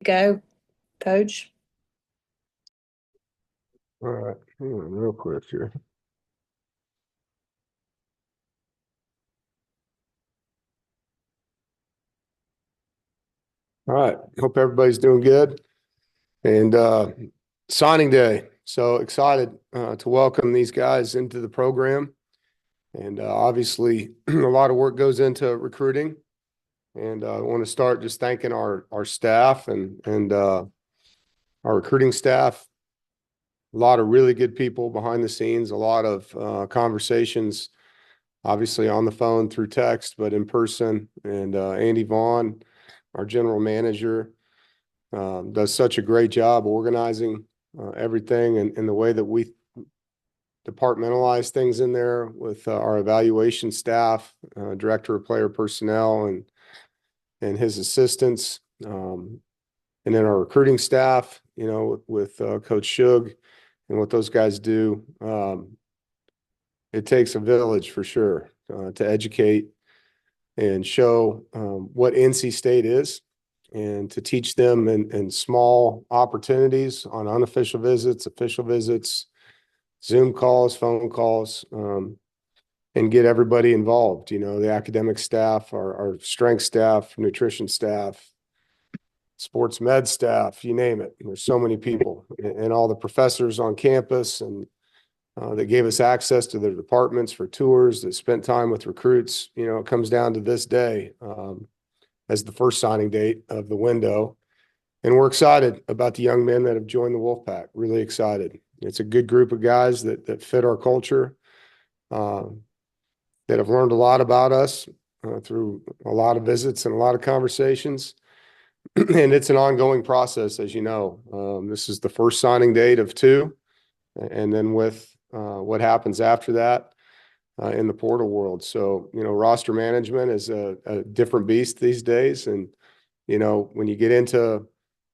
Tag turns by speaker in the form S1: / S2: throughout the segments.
S1: go, Coach?
S2: All right, hang on real quick here. All right, hope everybody's doing good. And signing day. So excited to welcome these guys into the program. And obviously, a lot of work goes into recruiting. And I want to start just thanking our staff and our recruiting staff. A lot of really good people behind the scenes, a lot of conversations, obviously on the phone, through text, but in person. And Andy Vaughn, our general manager, does such a great job organizing everything and the way that we departmentalize things in there with our evaluation staff, director of player personnel, and his assistants, and then our recruiting staff. With Coach Shug and what those guys do. It takes a village for sure to educate and show what NC State is, and to teach them in small opportunities on unofficial visits, official visits, Zoom calls, phone calls, and get everybody involved. The academic staff, our strength staff, nutrition staff, sports med staff, you name it. There's so many people, and all the professors on campus and that gave us access to their departments for tours, that spent time with recruits. It comes down to this day as the first signing date of the window. And we're excited about the young men that have joined the Wolfpack, really excited. It's a good group of guys that fit our culture, that have learned a lot about us through a lot of visits and a lot of conversations. And it's an ongoing process, as you know. This is the first signing date of two. And then with what happens after that in the portal world. So, roster management is a different beast these days. And, when you get into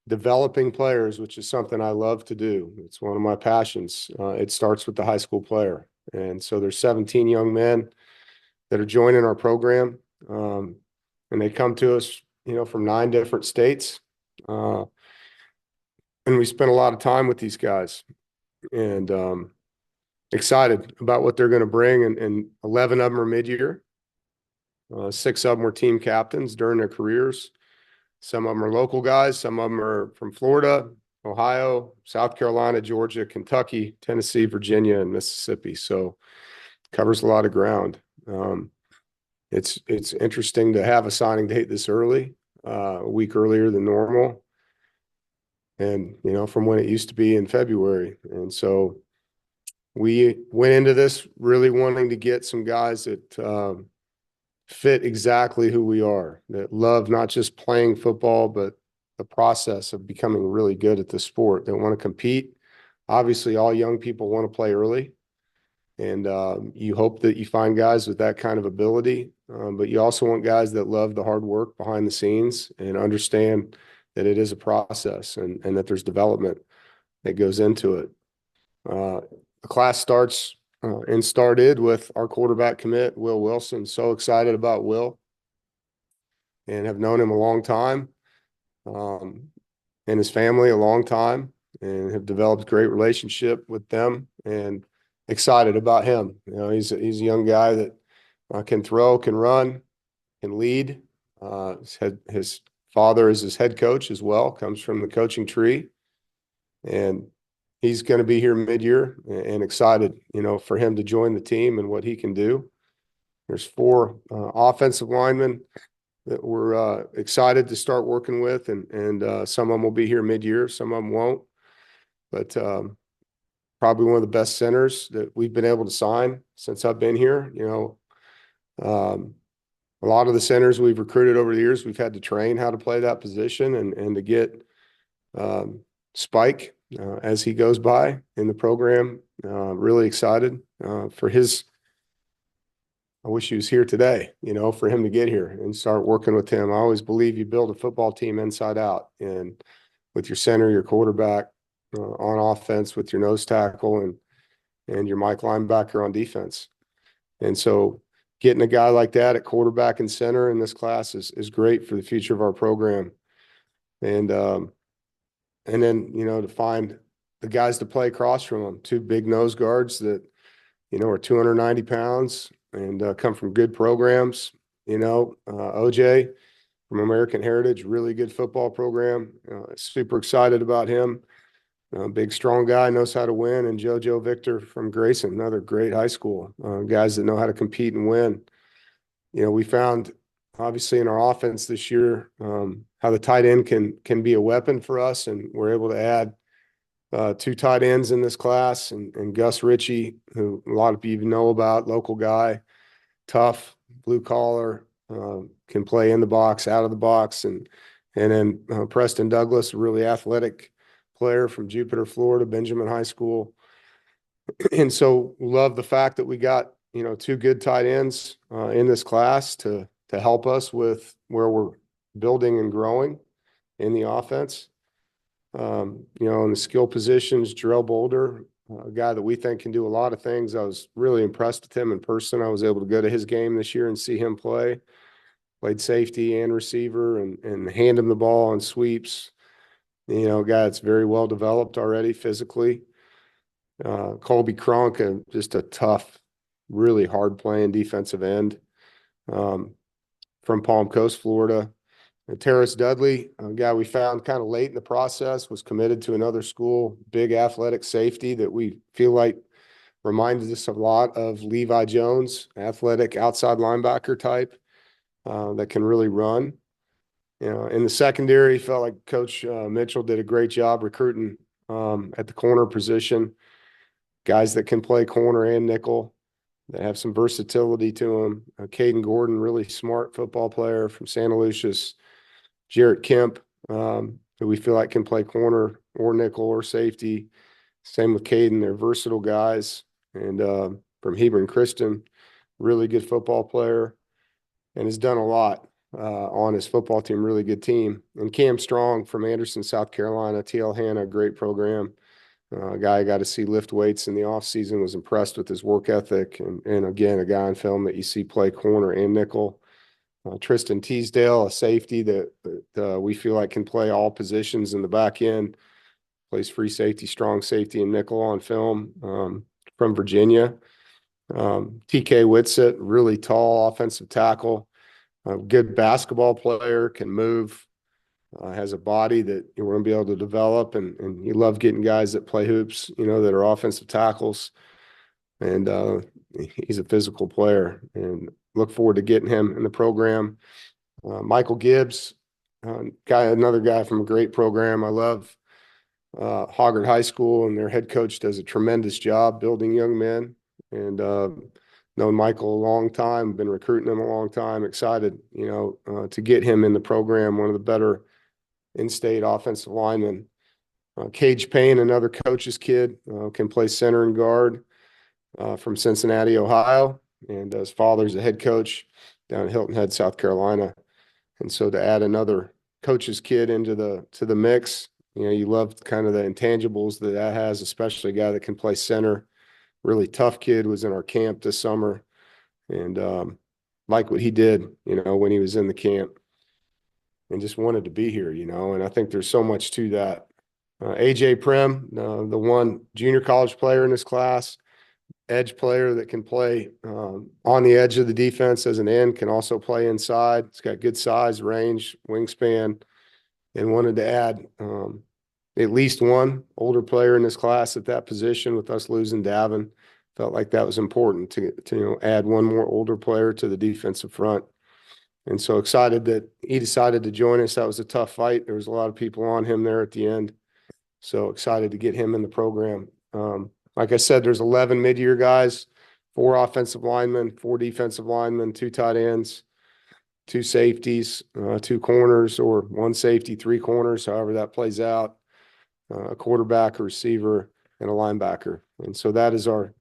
S2: developing players, which is something I love to do, it's one of my passions. It starts with the high school player. And so there's 17 young men that are joining our program. And they come to us, from 9 different states. And we spend a lot of time with these guys. And excited about what they're going to bring. And 11 of them are mid-year. 6 of them were team captains during their careers. Some of them are local guys. Some of them are from Florida, Ohio, South Carolina, Georgia, Kentucky, Tennessee, Virginia, and Mississippi. So covers a lot of ground. It's interesting to have a signing date this early, a week earlier than normal. And, from when it used to be in February. And so we went into this really wanting to get some guys that fit exactly who we are, that love not just playing football, but the process of becoming really good at the sport, that want to compete. Obviously, all young people want to play early. And you hope that you find guys with that kind of ability. But you also want guys that love the hard work behind the scenes and understand that it is a process and that there's development that goes into it. The class starts and started with our quarterback commit, Will Wilson. So excited about Will, and have known him a long time, and his family a long time, and have developed a great relationship with them, and excited about him. He's a young guy that can throw, can run, can lead. His father is his head coach as well, comes from the coaching tree, and he's going to be here mid-year, and excited, for him to join the team and what he can do. There's 4 offensive linemen that we're excited to start working with, and some of them will be here mid-year, some of them won't. But probably one of the best centers that we've been able to sign since I've been here. A lot of the centers we've recruited over the years, we've had to train how to play that position, and to get Spike as he goes by in the program. Really excited for his. I wish he was here today, for him to get here and start working with him. I always believe you build a football team inside out, and with your center, your quarterback on offense, with your nose tackle, and your Mike linebacker on defense. And so getting a guy like that at quarterback and center in this class is great for the future of our program. And and then, to find the guys to play across from them, two big nose guards that, are 290 pounds and come from good programs. OJ from American Heritage, really good football program. Super excited about him. Big, strong guy, knows how to win. And JoJo Victor from Grayson, another great high school. Guys that know how to compete and win. We found, obviously, in our offense this year, how the tight end can be a weapon for us, and we're able to add two tight ends in this class, and Gus Ritchie, who a lot of people know about, local guy, tough, blue collar, can play in the box, out of the box, and then Preston Douglas, a really athletic player from Jupiter, Florida, Benjamin High School. And so love the fact that we got, two good tight ends in this class to help us with where we're building and growing in the offense. In the skill positions, Jarrell Boulder, a guy that we think can do a lot of things. I was really impressed with him in person. I was able to go to his game this year and see him play. Played safety and receiver and hand him the ball on sweeps. A guy that's very well developed already physically. Colby Cronk, just a tough, really hard playing defensive end from Palm Coast, Florida. And Terrace Dudley, a guy we found kind of late in the process, was committed to another school, big athletic safety that we feel like reminded us a lot of Levi Jones, athletic outside linebacker type that can really run. In the secondary, felt like Coach Mitchell did a great job recruiting at the corner position, guys that can play corner and nickel, that have some versatility to them. Caden Gordon, really smart football player from Santa Lucius. Jarrett Kemp, who we feel like can play corner or nickel or safety. Same with Caden. They're versatile guys. And from Hebron Christian, really good football player and has done a lot on his football team, really good team. And Cam Strong from Anderson, South Carolina, TL Hanna, great program. A guy I got to see lift weights in the offseason, was impressed with his work ethic. And again, a guy on film that you see play corner and nickel. Tristan Teasdale, a safety that we feel like can play all positions in the back end, plays free safety, strong safety, and nickel on film from Virginia. TK Whitsitt, really tall offensive tackle, a good basketball player, can move, has a body that we're going to be able to develop. And you love getting guys that play hoops, that are offensive tackles. And he's a physical player, and look forward to getting him in the program. Michael Gibbs, another guy from a great program. I love Hoggard High School, and their head coach does a tremendous job building young men. And known Michael a long time, been recruiting him a long time. Excited, to get him in the program. One of the better in-state offensive linemen. Cage Payne, another coach's kid, can play center and guard. From Cincinnati, Ohio, and his father's a head coach down at Hilton Head, South Carolina. And so to add another coach's kid into the mix, you love kind of the intangibles that has, especially a guy that can play center. Really tough kid, was in our camp this summer, and like what he did, when he was in the camp, and just wanted to be here, and I think there's so much to that. AJ Prim, the one junior college player in this class, edge player that can play on the edge of the defense as an end, can also play inside. It's got good size, range, wingspan, and wanted to add at least one older player in this class at that position. With us losing Davin, felt like that was important to add one more older player to the defensive front. And so excited that he decided to join us. That was a tough fight. There was a lot of people on him there at the end. So excited to get him in the program. Like I said, there's 11 mid-year guys, 4 offensive linemen, 4 defensive linemen, 2 tight ends, 2 safeties, 2 corners, or 1 safety, 3 corners, however that plays out, a quarterback, a receiver, and a linebacker. And so that is our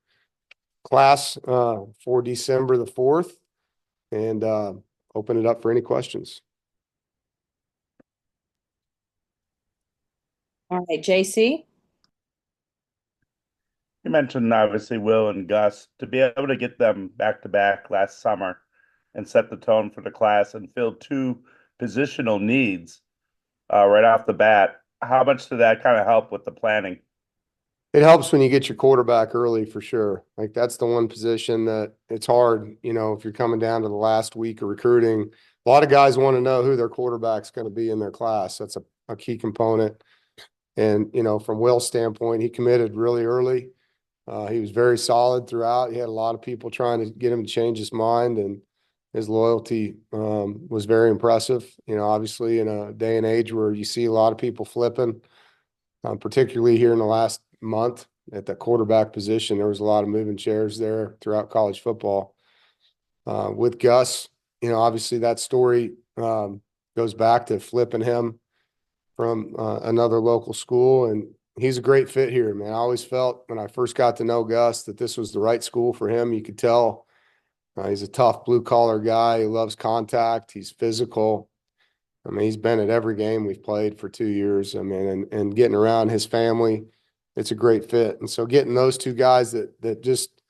S2: class for December the 4th, and open it up for any questions.
S1: All right, JC.
S3: You mentioned obviously Will and Gus, to be able to get them back to back last summer and set the tone for the class and fill 2 positional needs right off the bat. how much did that kind of help with the planning?
S2: It helps when you get your quarterback early for sure. Like that's the one position that it's hard, if you're coming down to the last week of recruiting. A lot of guys want to know who their quarterback's going to be in their class. That's a key component. And, from Will's standpoint, he committed really early. He was very solid throughout. He had a lot of people trying to get him to change his mind, and his loyalty was very impressive. Obviously in a day and age where you see a lot of people flipping, particularly here in the last month at the quarterback position, there was a lot of moving chairs there throughout college football. With Gus, obviously that story goes back to flipping him from another local school, and he's a great fit here, man. I always felt when I first got to know Gus that this was the right school for him. You could tell he's a tough blue collar guy. He loves contact. He's physical. I mean, he's been at every game we've played for 2 years. I mean, and getting around his family, it's a great fit. And so getting those two guys that just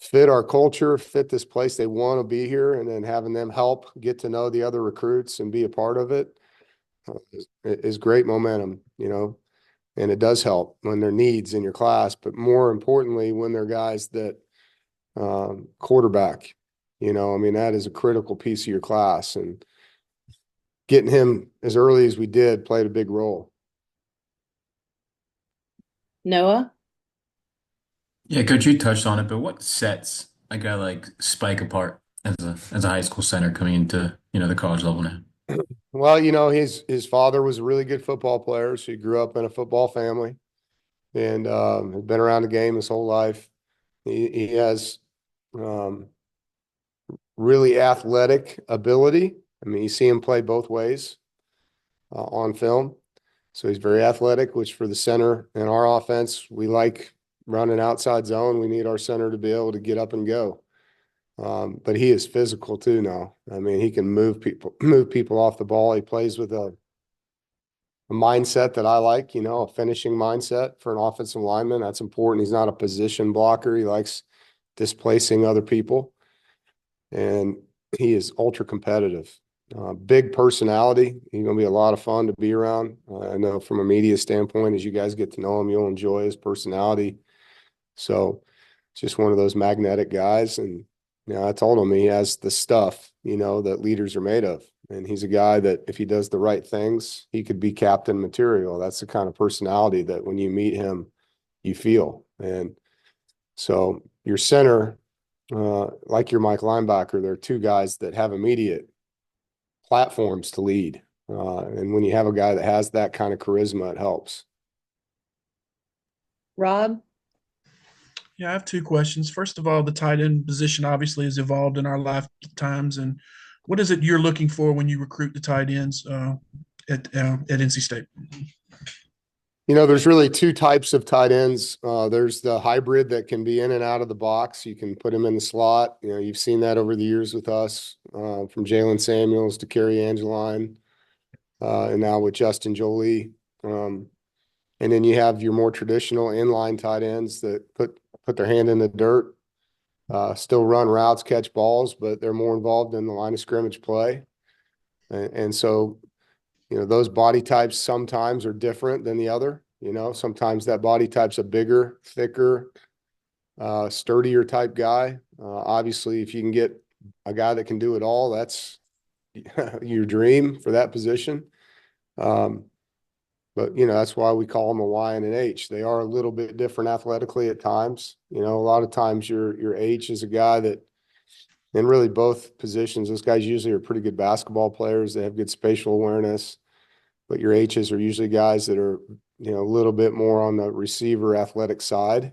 S2: fit our culture, fit this place, they want to be here, and then having them help get to know the other recruits and be a part of it is great momentum, and it does help when there are needs in your class, but more importantly, when they're guys that quarterback, I mean, that is a critical piece of your class, and getting him as early as we did played a big role.
S1: Noah?
S4: Yeah, Coach, you touched on it, but what sets a guy like Spike apart as a high school center coming into, the college level now?
S2: Well, his father was a really good football player, so he grew up in a football family, and had been around the game his whole life. He has really athletic ability. I mean, you see him play both ways on film. So he's very athletic, which for the center in our offense, we like running outside zone. We need our center to be able to get up and go. But he is physical too now. I mean, he can move people off the ball. He plays with a mindset that I like, a finishing mindset for an offensive lineman. That's important. He's not a position blocker. He likes displacing other people. And he is ultra competitive. Big personality. He's going to be a lot of fun to be around. I know from a media standpoint, as you guys get to know him, you'll enjoy his personality. So it's just one of those magnetic guys. And, I told him he has the stuff, that leaders are made of. And he's a guy that if he does the right things, he could be captain material. That's the kind of personality that when you meet him, you feel. And so your center, like your Mike linebacker, there are two guys that have immediate platforms to lead. And when you have a guy that has that kind of charisma, it helps.
S1: Rob?
S5: Yeah, I have two questions. First of all, the tight end position obviously has evolved in our lifetimes. And what is it you're looking for when you recruit the tight ends at NC State?
S2: There's really two types of tight ends. There's the hybrid that can be in and out of the box. You can put him in the slot. You've seen that over the years with us, from Jalen Samuels to Kerry Angeline, and now with Justin Jolie. And then you have your more traditional inline tight ends that put their hand in the dirt, still run routes, catch balls, but they're more involved in the line of scrimmage play. And so those body types sometimes are different than the other. Sometimes that body type's a bigger, thicker, sturdier type guy. Obviously, if you can get a guy that can do it all, that's your dream for that position. But, that's why we call them a Y and an H. They are a little bit different athletically at times. A lot of times your H is a guy that, in really both positions, those guys usually are pretty good basketball players. They have good spatial awareness. But your H's are usually guys that are, a little bit more on the receiver athletic side.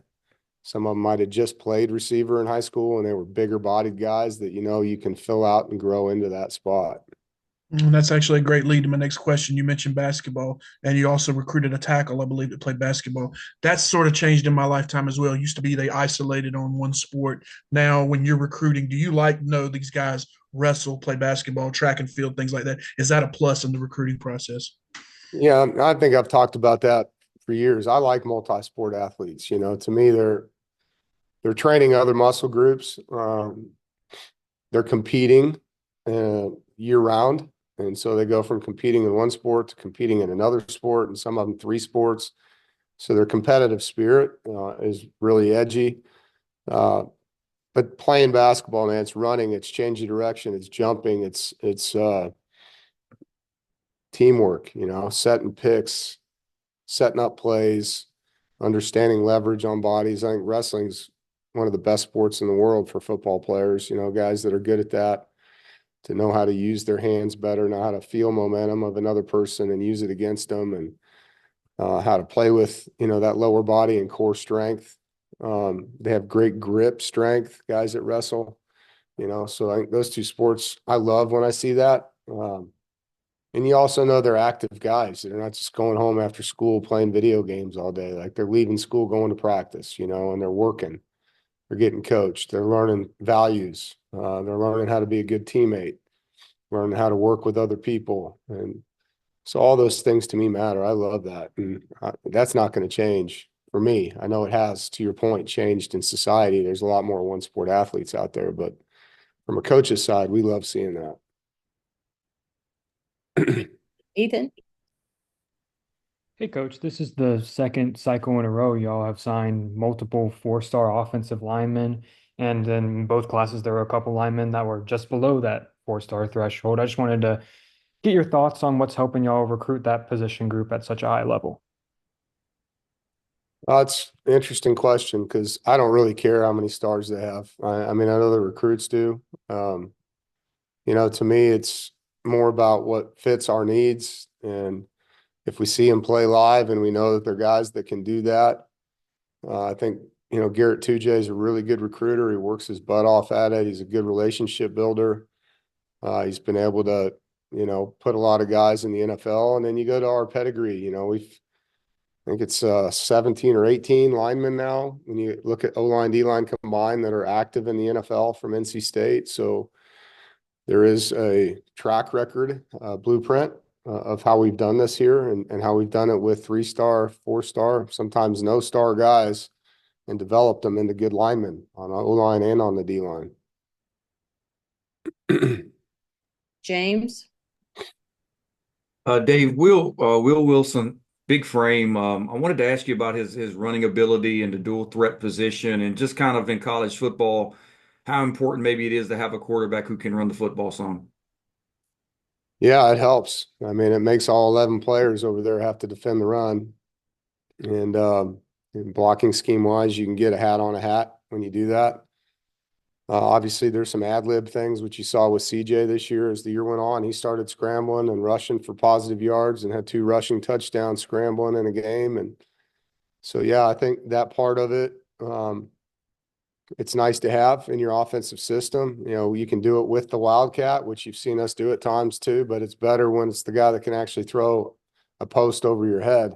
S2: Some of them might have just played receiver in high school, and they were bigger bodied guys that, you can fill out and grow into that spot.
S5: And that's actually a great lead to my next question. You mentioned basketball, and you also recruited a tackle, I believe, that played basketball. That's sort of changed in my lifetime as well. It used to be they isolated on one sport. Now, when you're recruiting, do you know these guys wrestle, play basketball, track and field, things like that? Is that a plus in the recruiting process?
S2: Yeah, I think I've talked about that for years. I like multi-sport athletes. To me, they're training other muscle groups. They're competing year round. And so they go from competing in one sport to competing in another sport, and some of them 3 sports. So their competitive spirit is really edgy. But playing basketball, man, it's running, it's changing direction, it's jumping, it's teamwork, setting picks, setting up plays, understanding leverage on bodies. I think wrestling's one of the best sports in the world for football players, guys that are good at that, to know how to use their hands better, know how to feel momentum of another person and use it against them, and how to play with, that lower body and core strength. They have great grip strength, guys that wrestle, so I think those 2 sports I love when I see that. And you also know they're active guys. They're not just going home after school playing video games all day. Like, they're leaving school, going to practice, and they're working. They're getting coached. They're learning values. They're learning how to be a good teammate, learning how to work with other people. And so all those things to me matter. I love that. And that's not going to change for me. I know it has, to your point, changed in society. There's a lot more one sport athletes out there, but from a coach's side, we love seeing that.
S1: Ethan?
S6: Hey, Coach, this is the second cycle in a row y'all have signed multiple 4-star offensive linemen. And then in both classes, there were a couple linemen that were just below that 4-star threshold. I just wanted to get your thoughts on what's helping y'all recruit that position group at such a high level.
S2: It's an interesting question, because I don't really care how many stars they have. I mean, I know the recruits do. To me, it's more about what fits our needs. And if we see them play live and we know that they're guys that can do that, I think, Garrett Tujay is a really good recruiter. He works his butt off at it. He's a good relationship builder. He's been able to, put a lot of guys in the NFL. And then you go to our pedigree, I think it's 17 or 18 linemen now, when you look at O-line, D-line combined, that are active in the NFL from NC State. So there is a track record, blueprint of how we've done this here, and how we've done it with 3-star, 4-star, sometimes no star guys, and developed them into good linemen on O-line and on the D-line.
S1: James?
S7: Dave, Will Wilson, big frame. I wanted to ask you about his running ability and the dual threat position, and just kind of in college football, how important maybe it is to have a quarterback who can run the football some.
S2: Yeah, it helps. I mean, it makes all 11 players over there have to defend the run. And blocking scheme wise, you can get a hat on a hat when you do that. Obviously, there's some ad lib things, which you saw with CJ this year. As the year went on, he started scrambling and rushing for positive yards, and had 2 rushing touchdowns scrambling in a game. And so, yeah, I think that part of it, it's nice to have in your offensive system. You can do it with the Wildcat, which you've seen us do at times too, but it's better when it's the guy that can actually throw a post over your head.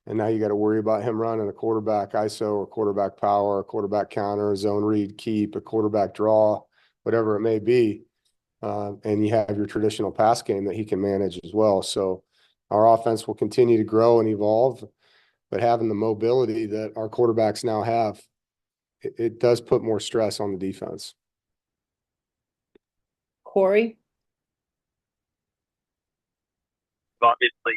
S2: And now you got to worry about him running a quarterback ISO, or quarterback power, a quarterback counter, a zone read keep, a quarterback draw, whatever it may be. And you have your traditional pass game that he can manage as well. So our offense will continue to grow and evolve, but having the mobility that our quarterbacks now have, it does put more stress on the defense.
S1: Corey?
S8: Obviously,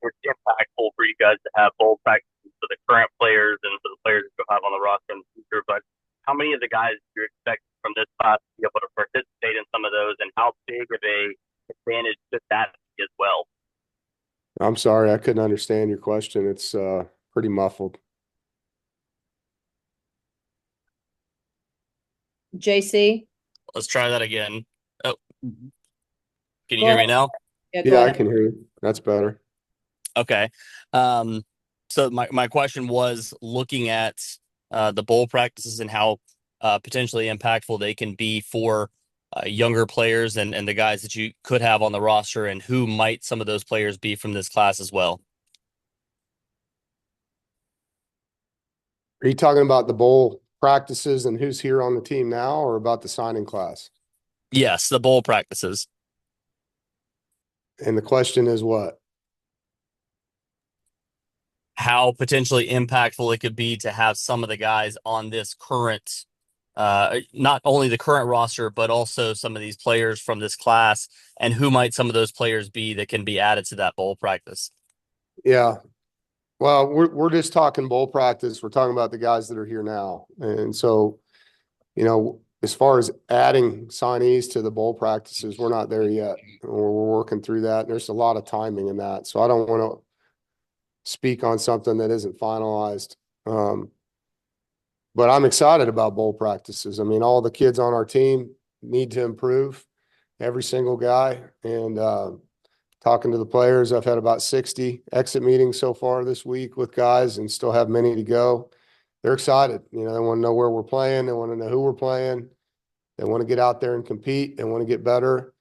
S8: it's impactful for you guys to have bowl practices for the current players and for the players that you'll have on the roster in the future. But how many of the guys do you expect from this class to be able to participate in some of those, and how big of a advantage should that be as well?
S2: I'm sorry, I couldn't understand your question. It's pretty muffled.
S1: JC?
S9: Let's try that again. Oh, can you
S1: Go
S9: hear me
S1: ahead.
S9: now?
S1: Yeah, go
S2: Yeah, I
S1: ahead.
S2: can hear you. That's better.
S9: Okay. So my question was looking at the bowl practices and how potentially impactful they can be for younger players and the guys that you could have on the roster, and who might some of those players be from this class as well.
S2: Are you talking about the bowl practices and who's here on the team now, or about the signing class?
S9: Yes, the bowl practices.
S2: And the question is what?
S9: How potentially impactful it could be to have some of the guys on this current not only the current roster, but also some of these players from this class, and who might some of those players be that can be added to that bowl practice?
S2: Yeah. Well, we're just talking bowl practice. We're talking about the guys that are here now. And so, as far as adding signees to the bowl practices, we're not there yet. We're working through that. There's a lot of timing in that. So I don't want to speak on something that isn't finalized. But I'm excited about bowl practices. I mean, all the kids on our team need to improve, every single guy. And talking to the players, I've had about 60 exit meetings so far this week with guys and still have many to go. They're excited. They want to know where we're playing. They want to know who we're playing. They want to get out there and compete. They want to get better.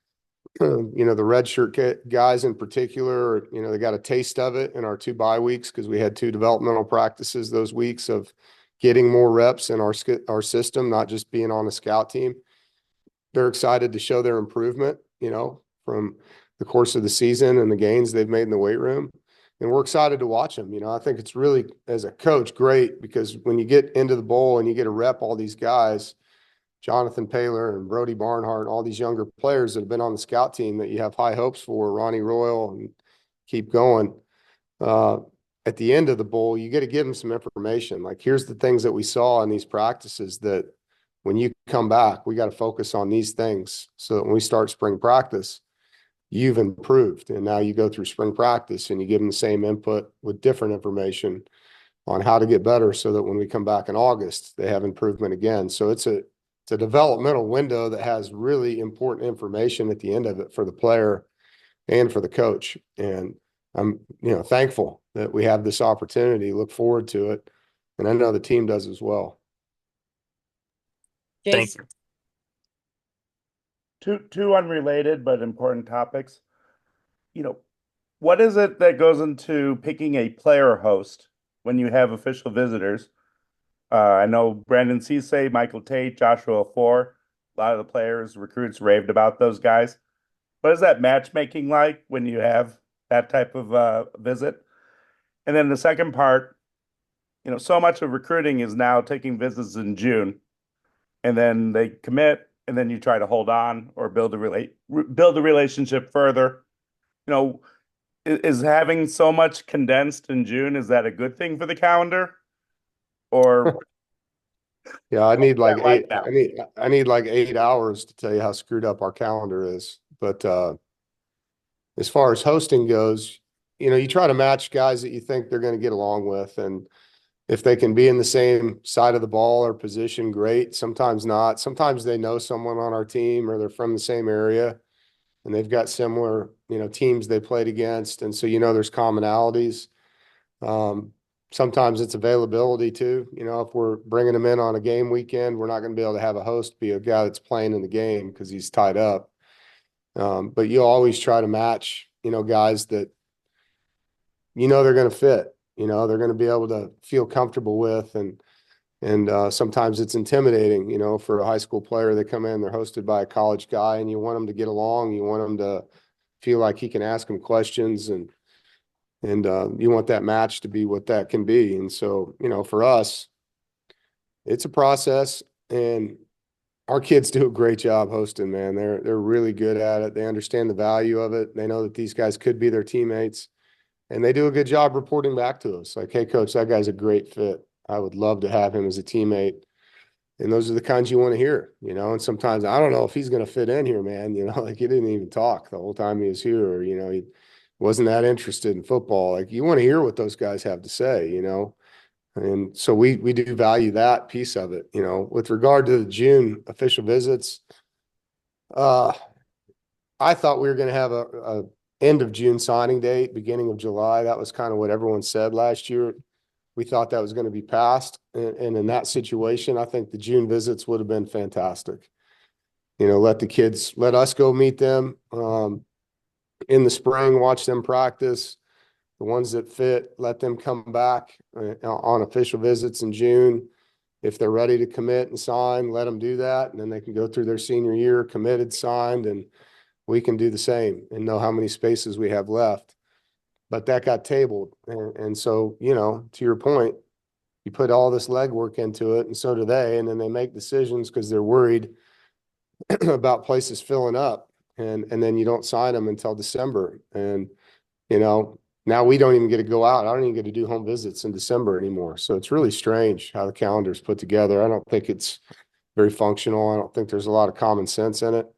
S2: The redshirt guys in particular, they got a taste of it in our 2 bye weeks because we had 2 developmental practices those weeks of getting more reps in our system, not just being on a scout team. They're excited to show their improvement, from the course of the season and the gains they've made in the weight room. And we're excited to watch them. I think it's really, as a coach, great because when you get into the bowl and you get to rep all these guys, Jonathan Paylor and Brody Barnhart, all these younger players that have been on the scout team that you have high hopes for, Ronnie Royal, and keep going. At the end of the bowl, you get to give them some information. Like, here's the things that we saw in these practices that when you come back, we got to focus on these things so that when we start spring practice, you've improved. And now you go through spring practice and you give them the same input with different information on how to get better so that when we come back in August, they have improvement again. So it's a developmental window that has really important information at the end of it for the player and for the coach. And I'm, thankful that we have this opportunity, look forward to it. And I know the team does as well.
S9: Thank
S1: Jace,
S9: you.
S3: Two unrelated but important topics. What is it that goes into picking a player host when you have official visitors? I know Brandon Cisse, Michael Tate, Joshua Four, a lot of the players, recruits raved about those guys. What is that matchmaking like when you have that type of visit? And then the second part, so much of recruiting is now taking visits in June, and then they commit, and then you try to hold on or build a relationship further. Is having so much condensed in June, is that a good thing for the calendar? Or
S2: Yeah, I need like
S3: like
S2: 8,
S3: that?
S2: I need like 8 hours to tell you how screwed up our calendar is. But as far as hosting goes, you try to match guys that you think they're going to get along with. And if they can be in the same side of the ball or position, great. Sometimes not. Sometimes they know someone on our team or they're from the same area and they've got similar, teams they played against. And so, there's commonalities. Sometimes it's availability too. If we're bringing them in on a game weekend, we're not going to be able to have a host be a guy that's playing in the game because he's tied up. But you always try to match, guys that, they're going to fit, they're going to be able to feel comfortable with. And sometimes it's intimidating, for a high school player. They come in, they're hosted by a college guy and you want them to get along. You want them to feel like he can ask them questions and you want that match to be what that can be. And so, for us, it's a process and our kids do a great job hosting, man. They're really good at it. They understand the value of it. They know that these guys could be their teammates and they do a good job reporting back to us. Like, hey coach, that guy's a great fit. I would love to have him as a teammate. And those are the kinds you want to hear, and sometimes I don't know if he's going to fit in here, man. Like he didn't even talk the whole time he was here, or, he wasn't that interested in football. Like you want to hear what those guys have to say, and so we do value that piece of it. With regard to the June official visits, I thought we were going to have a end of June signing date, beginning of July. That was kind of what everyone said last year. We thought that was going to be passed. And in that situation, I think the June visits would have been fantastic. Let us go meet them in the spring, watch them practice. The ones that fit, let them come back on official visits in June. If they're ready to commit and sign, let them do that. And then they can go through their senior year, committed, signed, and we can do the same and know how many spaces we have left. But that got tabled. And so, to your point, you put all this legwork into it, and so do they, and then they make decisions because they're worried about places filling up, and then you don't sign them until December. And now we don't even get to go out. I don't even get to do home visits in December anymore. So it's really strange how the calendar's put together. I don't think it's very functional. I don't think there's a lot of common sense in it.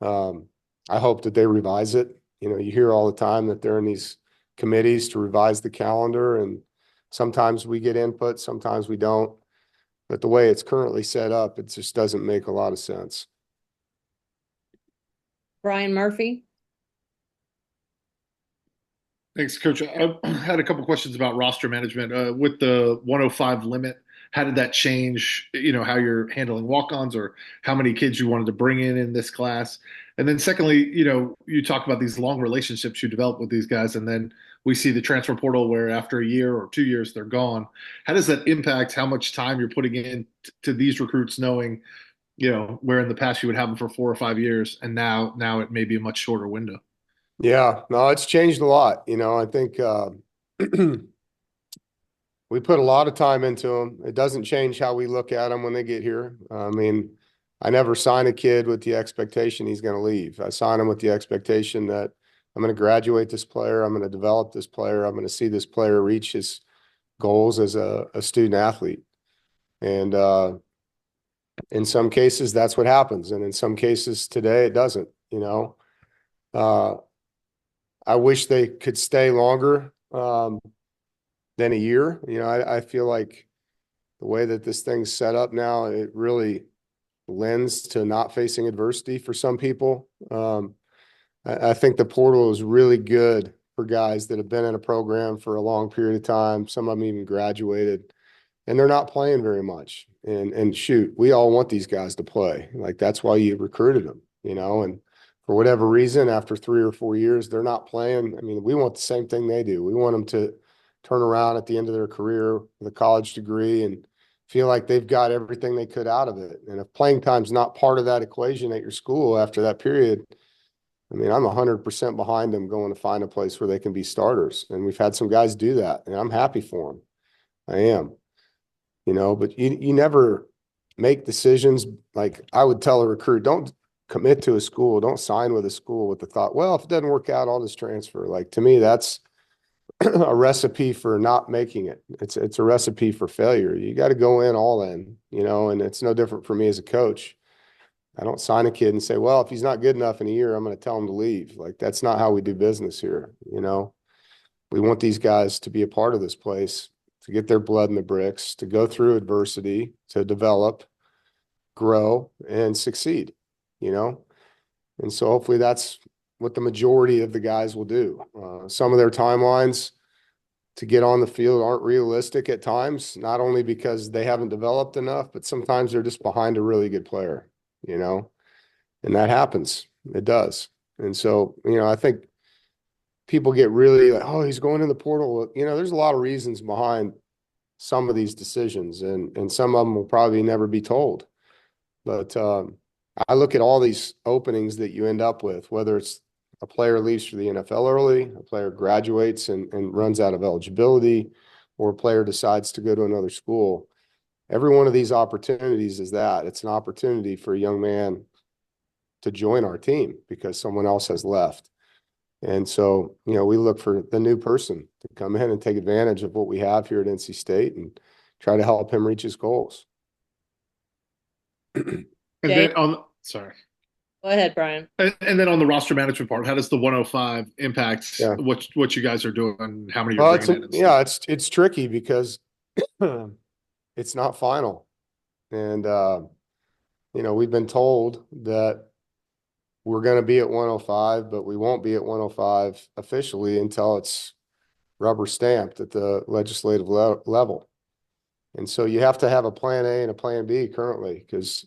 S2: I hope that they revise it. You hear all the time that they're in these committees to revise the calendar, and sometimes we get input, sometimes we don't. But the way it's currently set up, it just doesn't make a lot of sense.
S1: Brian Murphy.
S10: Thanks, Coach. I had a couple questions about roster management. With the 105 limit, how did that change, how you're handling walk-ons or how many kids you wanted to bring in this class? And then secondly, you talk about these long relationships you develop with these guys, and then we see the transfer portal where after a year or 2 years, they're gone. How does that impact how much time you're putting in to these recruits, knowing, where in the past you would have them for 4 or 5 years, and now it may be a much shorter window?
S2: Yeah, no, it's changed a lot. I think we put a lot of time into them. It doesn't change how we look at them when they get here. I mean, I never sign a kid with the expectation he's going to leave. I sign him with the expectation that I'm going to graduate this player. I'm going to develop this player. I'm going to see this player reach his goals as a student athlete. And in some cases, that's what happens. And in some cases today, it doesn't. I wish they could stay longer than a year. I feel like the way that this thing's set up now, it really lends to not facing adversity for some people. I think the portal is really good for guys that have been in a program for a long period of time. Some of them even graduated, and they're not playing very much. And shoot, we all want these guys to play. Like, that's why you recruited them, and for whatever reason, after 3 or 4 years, they're not playing. I mean, we want the same thing they do. We want them to turn around at the end of their career with a college degree and feel like they've got everything they could out of it. And if playing time's not part of that equation at your school after that period, I mean, I'm 100% behind them going to find a place where they can be starters. And we've had some guys do that, and I'm happy for them. I am. But you never make decisions. Like, I would tell a recruit, don't commit to a school, don't sign with a school with the thought, well, if it doesn't work out, I'll just transfer. Like, to me, that's a recipe for not making it. It's a recipe for failure. You got to go in all in, and it's no different for me as a coach. I don't sign a kid and say, well, if he's not good enough in a year, I'm going to tell him to leave. Like, that's not how we do business here. We want these guys to be a part of this place, to get their blood in the bricks, to go through adversity, to develop, grow, and succeed. And so hopefully that's what the majority of the guys will do. Some of their timelines to get on the field aren't realistic at times, not only because they haven't developed enough, but sometimes they're just behind a really good player, and that happens. It does. And so, I think people get really like, oh, he's going in the portal. There's a lot of reasons behind some of these decisions, and some of them will probably never be told. But I look at all these openings that you end up with, whether it's a player leaves for the NFL early, a player graduates and runs out of eligibility, or a player decides to go to another school. Every one of these opportunities is that. It's an opportunity for a young man to join our team because someone else has left. And so, we look for the new person to come in and take advantage of what we have here at NC State and try to help him reach his goals.
S10: And
S1: Jay?
S10: then sorry.
S1: Go ahead, Brian.
S10: And then on the roster management part, how does the 105 impact what you guys are doing and how many you're bringing in?
S2: It's tricky because it's not final. And, we've been told that we're going to be at 105, but we won't be at 105 officially until it's rubber stamped at the legislative level. And so you have to have a plan A and a plan B currently, because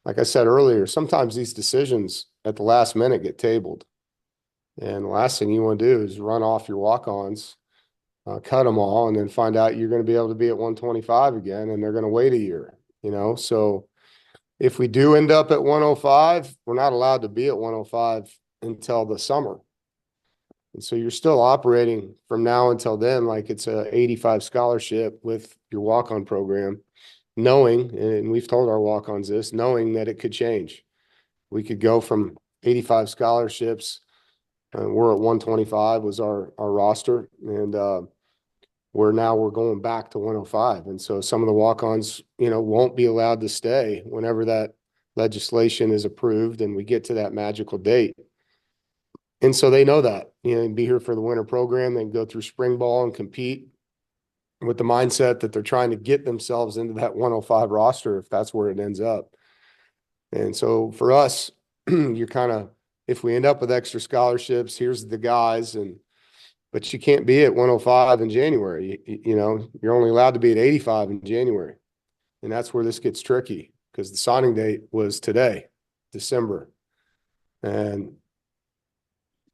S2: like I said earlier, sometimes these decisions at the last minute get tabled. And the last thing you want to do is run off your walk-ons, cut them all, and then find out you're going to be able to be at 125 again, and they're going to wait a year, So if we do end up at 105, we're not allowed to be at 105 until the summer. And so you're still operating from now until then like it's a 85 scholarship with your walk-on program, knowing, and we've told our walk-ons this, knowing that it could change. We could go from 85 scholarships, we're at 125 was our roster, and we're going back to 105. And so some of the walk-ons, won't be allowed to stay whenever that legislation is approved and we get to that magical date. And so they know that, be here for the winter program, then go through spring ball and compete with the mindset that they're trying to get themselves into that 105 roster if that's where it ends up. And so for us, you're kind of, if we end up with extra scholarships, here's the guys, but you can't be at 105 in January. You're only allowed to be at 85 in January. And that's where this gets tricky because the signing date was today, December. And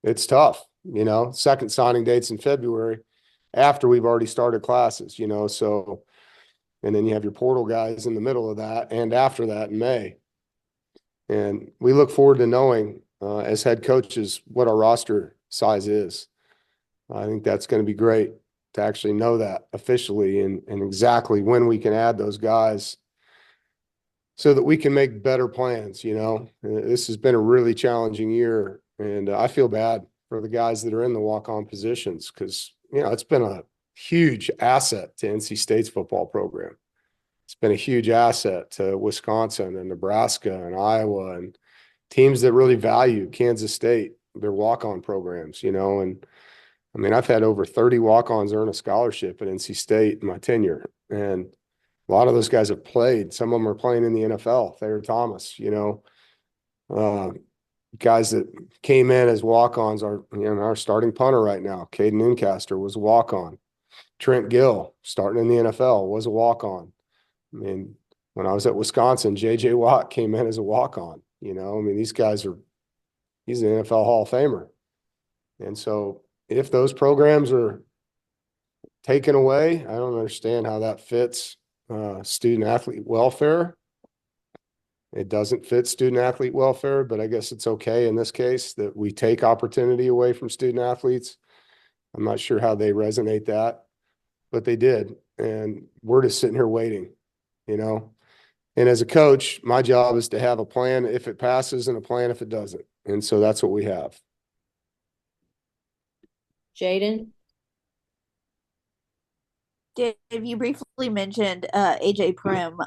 S2: it's tough, second signing date's in February after we've already started classes, so, and then you have your portal guys in the middle of that and after that in May. And we look forward to knowing as head coaches what our roster size is. I think that's going to be great to actually know that officially and exactly when we can add those guys so that we can make better plans. This has been a really challenging year, and I feel bad for the guys that are in the walk-on positions because, it's been a huge asset to NC State's football program. It's been a huge asset to Wisconsin and Nebraska and Iowa and teams that really value Kansas State, their walk-on programs, and I mean, I've had over 30 walk-ons earn a scholarship at NC State in my tenure, and a lot of those guys have played. Some of them are playing in the NFL. Thayer Thomas, guys that came in as walk-ons are, our starting punter right now. Caden Incaster was a walk-on. Trent Gill, starting in the NFL, was a walk-on. I mean, when I was at Wisconsin, J.J. Watt came in as a walk-on. I mean, these guys he's an NFL Hall of Famer. And so if those programs are taken away, I don't understand how that fits student athlete welfare. It doesn't fit student athlete welfare, but I guess it's okay in this case that we take opportunity away from student athletes. I'm not sure how they resonate that, but they did. And we're just sitting here waiting, And as a coach, my job is to have a plan if it passes and a plan if it doesn't. And so that's what we have.
S1: Jaden?
S11: Dave, you briefly mentioned AJ Prim,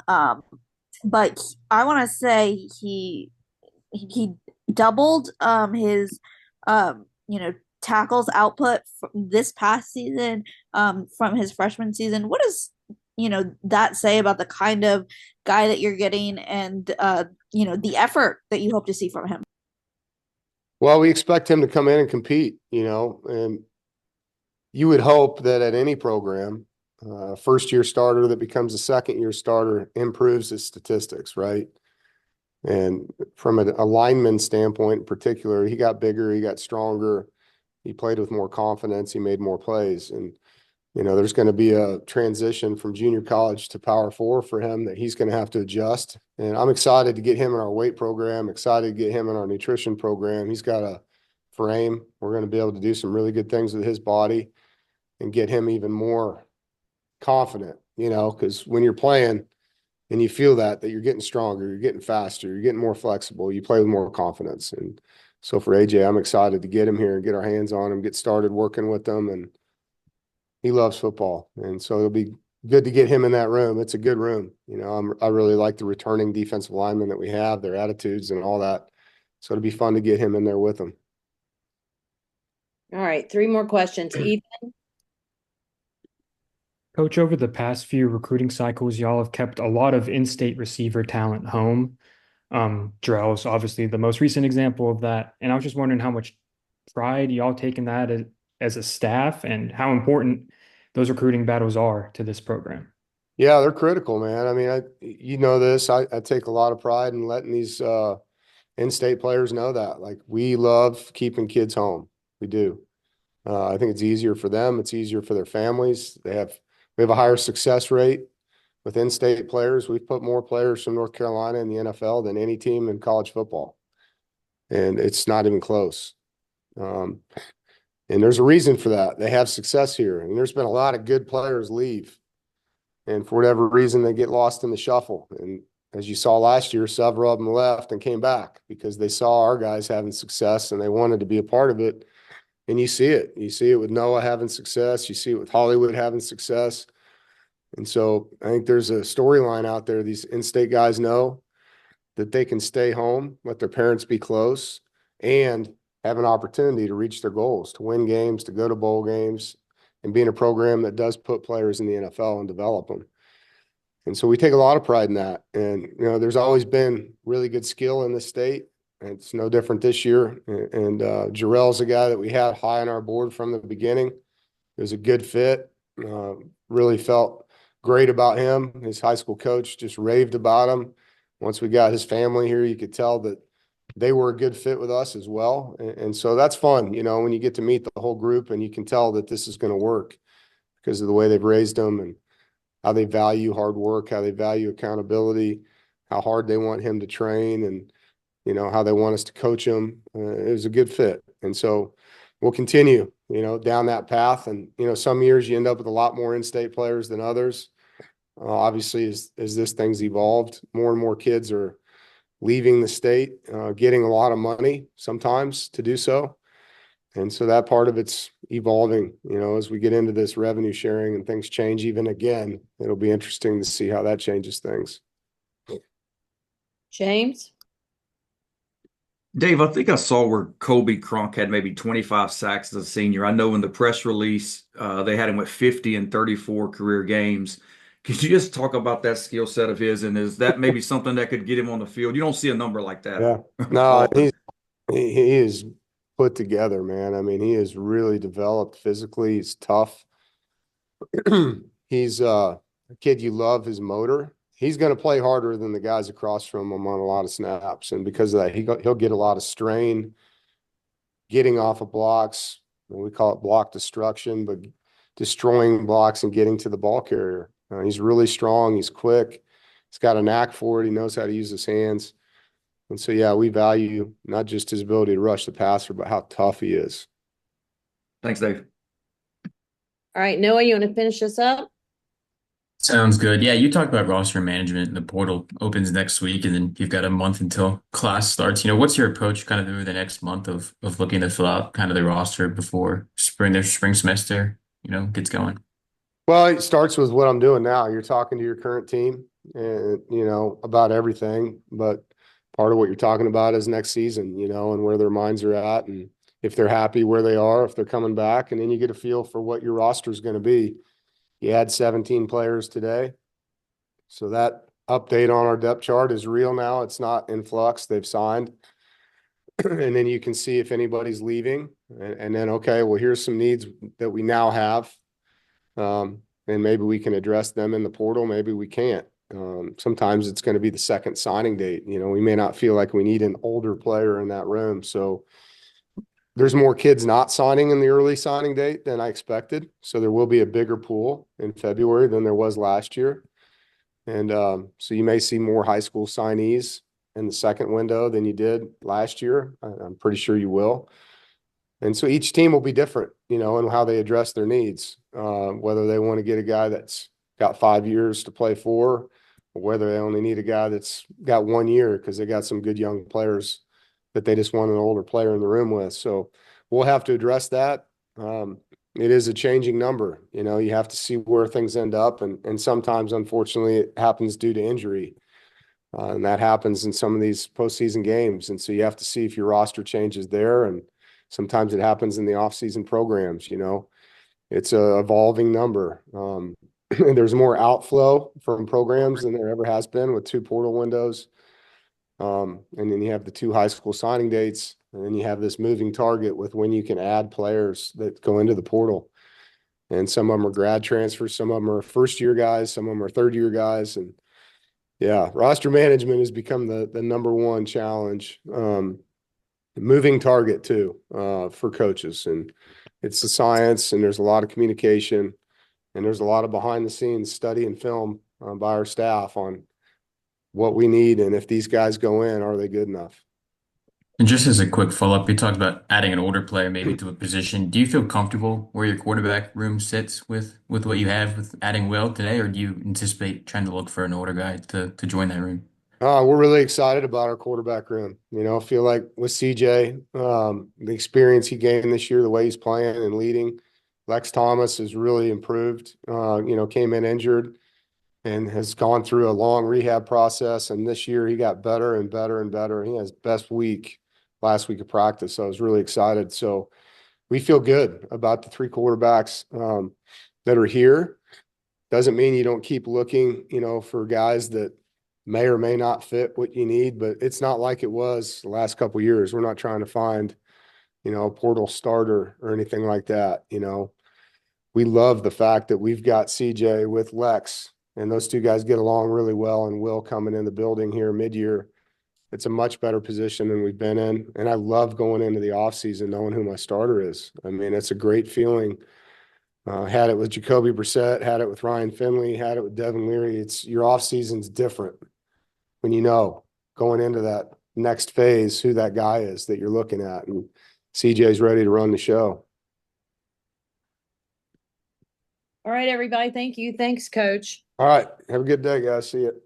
S11: but I want to say he doubled his tackles output this past season from his freshman season. What does that say about the kind of guy that you're getting and the effort that you hope to see from him?
S2: Well, we expect him to come in and compete, and you would hope that at any program, first-year starter that becomes a second-year starter improves his statistics, right? And from a lineman standpoint in particular, he got bigger, he got stronger, he played with more confidence, he made more plays. And, there's going to be a transition from junior college to Power 4 for him that he's going to have to adjust. And I'm excited to get him in our weight program, excited to get him in our nutrition program. He's got a frame. We're going to be able to do some really good things with his body and get him even more confident, because when you're playing and you feel that you're getting stronger, you're getting faster, you're getting more flexible, you play with more confidence. And so for AJ, I'm excited to get him here and get our hands on him, get started working with them. And he loves football. And so it'll be good to get him in that room. It's a good room. I really like the returning defensive linemen that we have, their attitudes and all that. So it'll be fun to get him in there with them.
S1: All right, 3 more questions. Ethan?
S6: Coach, over the past few recruiting cycles, y'all have kept a lot of in-state receiver talent home. Drell's obviously the most recent example of that. And I was just wondering how much pride y'all take in that as a staff and how important those recruiting battles are to this program.
S2: Yeah, they're critical, man. I mean, this, I take a lot of pride in letting these in-state players know that. Like, we love keeping kids home. We do. I think it's easier for them. It's easier for their families. We have a higher success rate with in-state players. We've put more players from North Carolina in the NFL than any team in college football. And it's not even close. And there's a reason for that. They have success here. And there's been a lot of good players leave. And for whatever reason, they get lost in the shuffle. And as you saw last year, several of them left and came back because they saw our guys having success and they wanted to be a part of it. And you see it. You see it with Noah having success. You see it with Hollywood having success. And so I think there's a storyline out there. These in-state guys know that they can stay home, let their parents be close, and have an opportunity to reach their goals, to win games, to go to bowl games, and be in a program that does put players in the NFL and develop them. And so we take a lot of pride in that. And, there's always been really good skill in this state. And it's no different this year. And Jarrell's a guy that we had high on our board from the beginning. It was a good fit. Really felt great about him. His high school coach just raved about him. Once we got his family here, you could tell that they were a good fit with us as well. And so that's fun, when you get to meet the whole group and you can tell that this is going to work because of the way they've raised them and how they value hard work, how they value accountability, how hard they want him to train, and, how they want us to coach him. It was a good fit. And so we'll continue, down that path. And, some years you end up with a lot more in-state players than others. Obviously, as this thing's evolved, more and more kids are leaving the state, getting a lot of money sometimes to do so. And so that part of it's evolving, as we get into this revenue sharing and things change even again, it'll be interesting to see how that changes things.
S1: James?
S7: Dave, I think I saw where Kobe Cronk had maybe 25 sacks as a senior. I know in the press release, they had him with 50 and 34 career games. Could you just talk about that skill set of his? And is that maybe something that could get him on the field? You don't see a number like that.
S2: Yeah, no, he is put together, man. I mean, he is really developed physically. He's tough. He's a kid you love his motor. He's going to play harder than the guys across from him on a lot of snaps. And because of that, he'll get a lot of strain getting off of blocks. We call it block destruction, but destroying blocks and getting to the ball carrier. He's really strong. He's quick. He's got a knack for it. He knows how to use his hands. And so, yeah, we value not just his ability to rush the passer, but how tough he is.
S7: Thanks, Dave.
S1: All right, Noah, you want to finish this up?
S4: Sounds good. Yeah, you talked about roster management. The portal opens next week, and then you've got a month until class starts. What's your approach kind of through the next month of looking to fill out kind of the roster before their spring semester, gets going?
S2: Well, it starts with what I'm doing now. You're talking to your current team and, about everything. But part of what you're talking about is next season, and where their minds are at and if they're happy where they are, if they're coming back. And then you get a feel for what your roster is going to be. You had 17 players today. So that update on our depth chart is real now. It's not in flux. They've signed. And then you can see if anybody's leaving. And then, okay, well, here's some needs that we now have. And maybe we can address them in the portal. Maybe we can't. Sometimes it's going to be the second signing date. We may not feel like we need an older player in that room. So there's more kids not signing in the early signing date than I expected. So there will be a bigger pool in February than there was last year. And so you may see more high school signees in the second window than you did last year. I'm pretty sure you will. And so each team will be different, and how they address their needs, whether they want to get a guy that's got 5 years to play for, or whether they only need a guy that's got 1 year because they got some good young players that they just want an older player in the room with. So we'll have to address that. It is a changing number. You have to see where things end up. And sometimes, unfortunately, it happens due to injury. And that happens in some of these postseason games. And so you have to see if your roster changes there. And sometimes it happens in the offseason programs. It's a evolving number. There's more outflow from programs than there ever has been with 2 portal windows. And then you have the 2 high school signing dates, and then you have this moving target with when you can add players that go into the portal. And some of them are grad transfers, some of them are first-year guys, some of them are third-year guys. And yeah, roster management has become the number one challenge. Moving target too, for coaches. And it's a science, and there's a lot of communication, and there's a lot of behind-the-scenes study and film by our staff on what we need, and if these guys go in, are they good enough?
S4: And just as a quick follow-up, you talked about adding an older player maybe to a position. Do you feel comfortable where your quarterback room sits with what you have with adding Will today, or do you anticipate trying to look for an older guy to join that room?
S2: We're really excited about our quarterback room. You know, I feel like with CJ, the experience he gained this year, the way he's playing and leading, Lex Thomas has really improved. Came in injured and has gone through a long rehab process. And this year he got better and better and better. He has best week last week of practice. So I was really excited. So we feel good about the three quarterbacks that are here. Doesn't mean you don't keep looking, for guys that may or may not fit what you need, but it's not like it was the last couple of years. We're not trying to find, a portal starter or anything like that. We love the fact that we've got CJ with Lex, and those two guys get along really well, and Will coming in the building here mid-year. It's a much better position than we've been in. And I love going into the offseason knowing who my starter is. I mean, it's a great feeling. Had it with Jacoby Brissett, had it with Ryan Finley, had it with Devin Leary. It's your offseason's different when you know going into that next phase who that guy is that you're looking at. And CJ's ready to run the show.
S1: All right, everybody. Thank you. Thanks, Coach.
S2: All right. Have a good day, guys. See you.